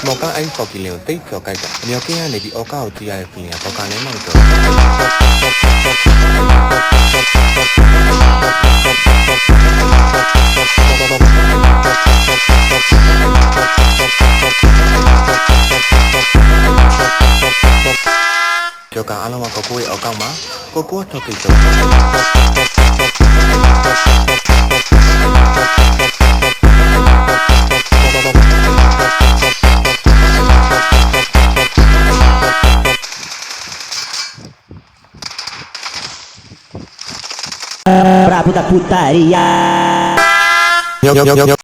မော်ကအဲ့ဖော်ကီလင်ကိုတိတ်ကျော်ကြိုက်တာအမြောက်ကင်းကနေပြီးအော်ကာကိုကြည့်ရတဲ့ feeling ကဘောကနဲ့မှမကျော်ကျော်ကအားလုံးကကိုကိုရဲ့အောက်ကောက်မှာကိုကိုထောက်တိတ်ကျော်Pra puta putaria